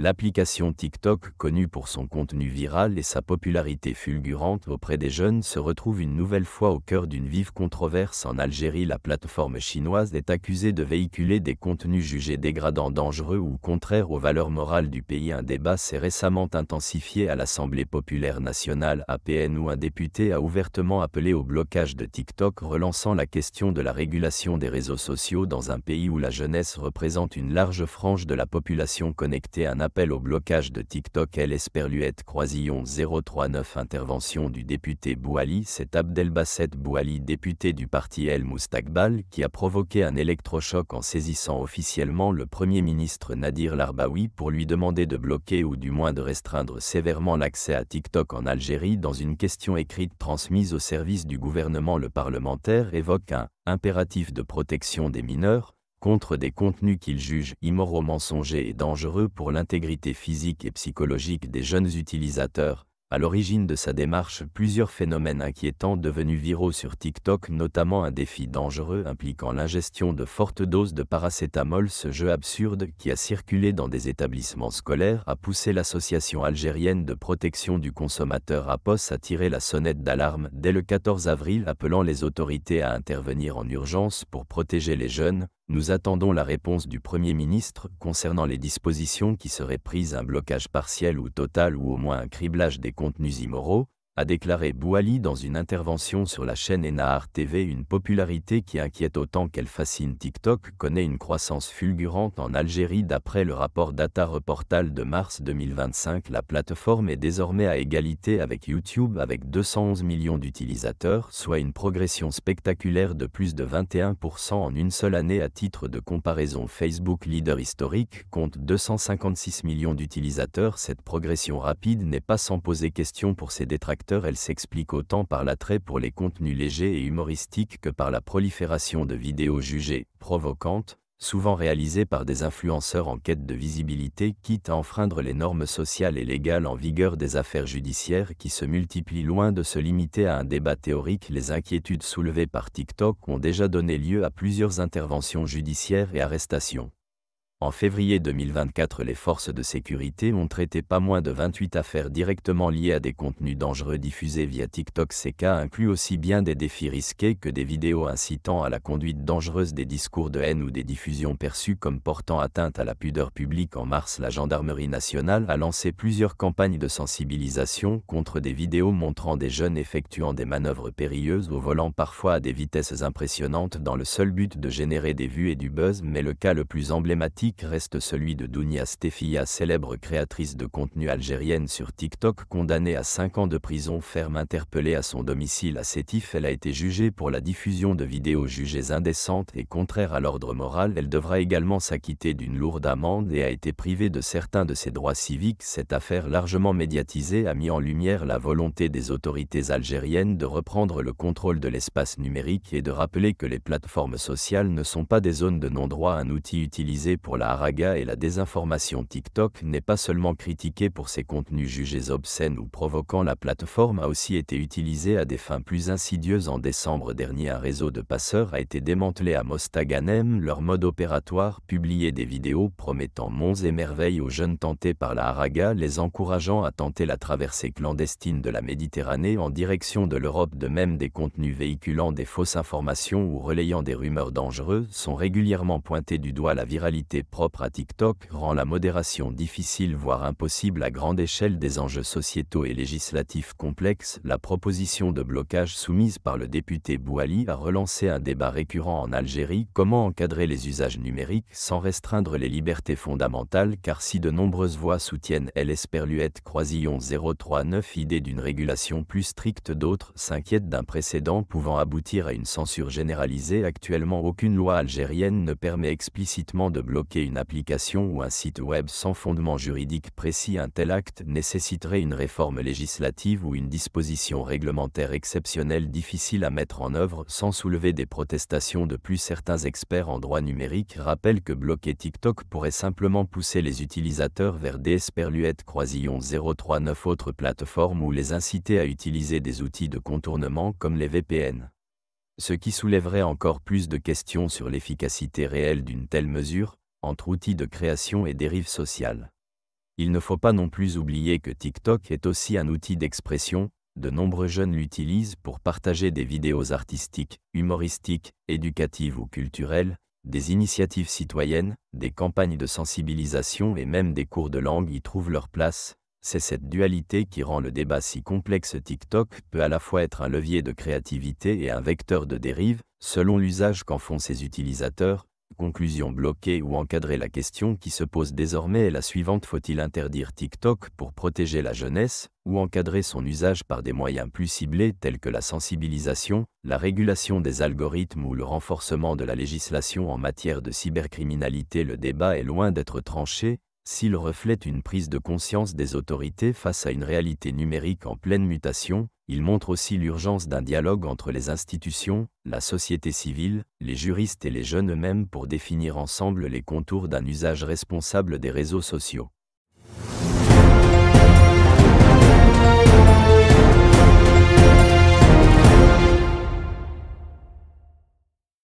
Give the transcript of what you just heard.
L'application TikTok, connue pour son contenu viral et sa popularité fulgurante auprès des jeunes, se retrouve une nouvelle fois au cœur d'une vive controverse en Algérie. La plateforme chinoise est accusée de véhiculer des contenus jugés dégradants, dangereux ou contraires aux valeurs morales du pays. Un débat s'est récemment intensifié à l'Assemblée populaire nationale (APN) où un député a ouvertement appelé au blocage de TikTok, relançant la question de la régulation des réseaux sociaux dans un pays où la jeunesse représente une large frange de la population connectée. Un appel au blocage de TikTok. El Esperluette Croisillon 039. Intervention du député Bouali. C'est Abdelbasset Bouali, député du parti El Moustakbal, qui a provoqué un électrochoc en saisissant officiellement le Premier ministre Nadir Larbaoui pour lui demander de bloquer ou du moins de restreindre sévèrement l'accès à TikTok en Algérie. Dans une question écrite transmise au service du gouvernement, le parlementaire évoque un impératif de protection des mineurs contre des contenus qu'il juge immoraux, mensongers et dangereux pour l'intégrité physique et psychologique des jeunes utilisateurs. À l'origine de sa démarche, plusieurs phénomènes inquiétants devenus viraux sur TikTok, notamment un défi dangereux impliquant l'ingestion de fortes doses de paracétamol. Ce jeu absurde, qui a circulé dans des établissements scolaires, a poussé l'Association algérienne de protection du consommateur APOS à tirer la sonnette d'alarme dès le 14 avril, appelant les autorités à intervenir en urgence pour protéger les jeunes. Nous attendons la réponse du Premier ministre concernant les dispositions qui seraient prises. Un blocage partiel ou total ou au moins un criblage des contenus immoraux, a déclaré Bouali dans une intervention sur la chaîne Enahar TV. Une popularité qui inquiète autant qu'elle fascine. TikTok connaît une croissance fulgurante en Algérie. D'après le rapport Data Reportal de mars 2025, la plateforme est désormais à égalité avec YouTube avec 211 millions d'utilisateurs, soit une progression spectaculaire de plus de 21% en une seule année. À titre de comparaison, Facebook, leader historique, compte 256 millions d'utilisateurs. Cette progression rapide n'est pas sans poser question pour ses détracteurs. Elle s'explique autant par l'attrait pour les contenus légers et humoristiques que par la prolifération de vidéos jugées provocantes, souvent réalisées par des influenceurs en quête de visibilité, quitte à enfreindre les normes sociales et légales en vigueur. Des affaires judiciaires qui se multiplient. Loin de se limiter à un débat théorique, les inquiétudes soulevées par TikTok ont déjà donné lieu à plusieurs interventions judiciaires et arrestations. En février 2024, les forces de sécurité ont traité pas moins de 28 affaires directement liées à des contenus dangereux diffusés via TikTok. Ces cas incluent aussi bien des défis risqués que des vidéos incitant à la conduite dangereuse, des discours de haine ou des diffusions perçues comme portant atteinte à la pudeur publique. En mars, la gendarmerie nationale a lancé plusieurs campagnes de sensibilisation contre des vidéos montrant des jeunes effectuant des manœuvres périlleuses au volant, parfois à des vitesses impressionnantes, dans le seul but de générer des vues et du buzz. Mais le cas le plus emblématique reste celui de Dounia Stefia, célèbre créatrice de contenu algérienne sur TikTok, condamnée à 5 ans de prison ferme. Interpellée à son domicile à Sétif, elle a été jugée pour la diffusion de vidéos jugées indécentes et contraires à l'ordre moral. Elle devra également s'acquitter d'une lourde amende et a été privée de certains de ses droits civiques. Cette affaire largement médiatisée a mis en lumière la volonté des autorités algériennes de reprendre le contrôle de l'espace numérique et de rappeler que les plateformes sociales ne sont pas des zones de non-droit. Un outil utilisé pour la haraga et la désinformation. TikTok n'est pas seulement critiqué pour ses contenus jugés obscènes ou provoquants, la plateforme a aussi été utilisée à des fins plus insidieuses. En décembre dernier, un réseau de passeurs a été démantelé à Mostaganem. Leur mode opératoire: publier des vidéos promettant monts et merveilles aux jeunes tentés par la haraga, les encourageant à tenter la traversée clandestine de la Méditerranée en direction de l'Europe. De même, des contenus véhiculant des fausses informations ou relayant des rumeurs dangereuses sont régulièrement pointés du doigt. La viralité propre à TikTok rend la modération difficile, voire impossible à grande échelle. Des enjeux sociétaux et législatifs complexes. La proposition de blocage soumise par le député Bouali a relancé un débat récurrent en Algérie: comment encadrer les usages numériques sans restreindre les libertés fondamentales? Car si de nombreuses voix soutiennent El Esperluette Croisillon 039 l'idée d'une régulation plus stricte, d'autres s'inquiètent d'un précédent pouvant aboutir à une censure généralisée. Actuellement, aucune loi algérienne ne permet explicitement de bloquer une application ou un site web sans fondement juridique précis. Un tel acte nécessiterait une réforme législative ou une disposition réglementaire exceptionnelle difficile à mettre en œuvre sans soulever des protestations. De plus, certains experts en droit numérique rappellent que bloquer TikTok pourrait simplement pousser les utilisateurs vers des Esperluette Croisillon 039 autres plateformes ou les inciter à utiliser des outils de contournement comme les VPN. Ce qui soulèverait encore plus de questions sur l'efficacité réelle d'une telle mesure, entre outils de création et dérive sociale. Il ne faut pas non plus oublier que TikTok est aussi un outil d'expression. De nombreux jeunes l'utilisent pour partager des vidéos artistiques, humoristiques, éducatives ou culturelles, des initiatives citoyennes, des campagnes de sensibilisation et même des cours de langue y trouvent leur place. C'est cette dualité qui rend le débat si complexe. TikTok peut à la fois être un levier de créativité et un vecteur de dérive, selon l'usage qu'en font ses utilisateurs. Conclusion: bloquer ou encadrer. La question qui se pose désormais est la suivante: faut-il interdire TikTok pour protéger la jeunesse, ou encadrer son usage par des moyens plus ciblés tels que la sensibilisation, la régulation des algorithmes ou le renforcement de la législation en matière de cybercriminalité? Le débat est loin d'être tranché. S'il reflète une prise de conscience des autorités face à une réalité numérique en pleine mutation, il montre aussi l'urgence d'un dialogue entre les institutions, la société civile, les juristes et les jeunes eux-mêmes pour définir ensemble les contours d'un usage responsable des réseaux sociaux.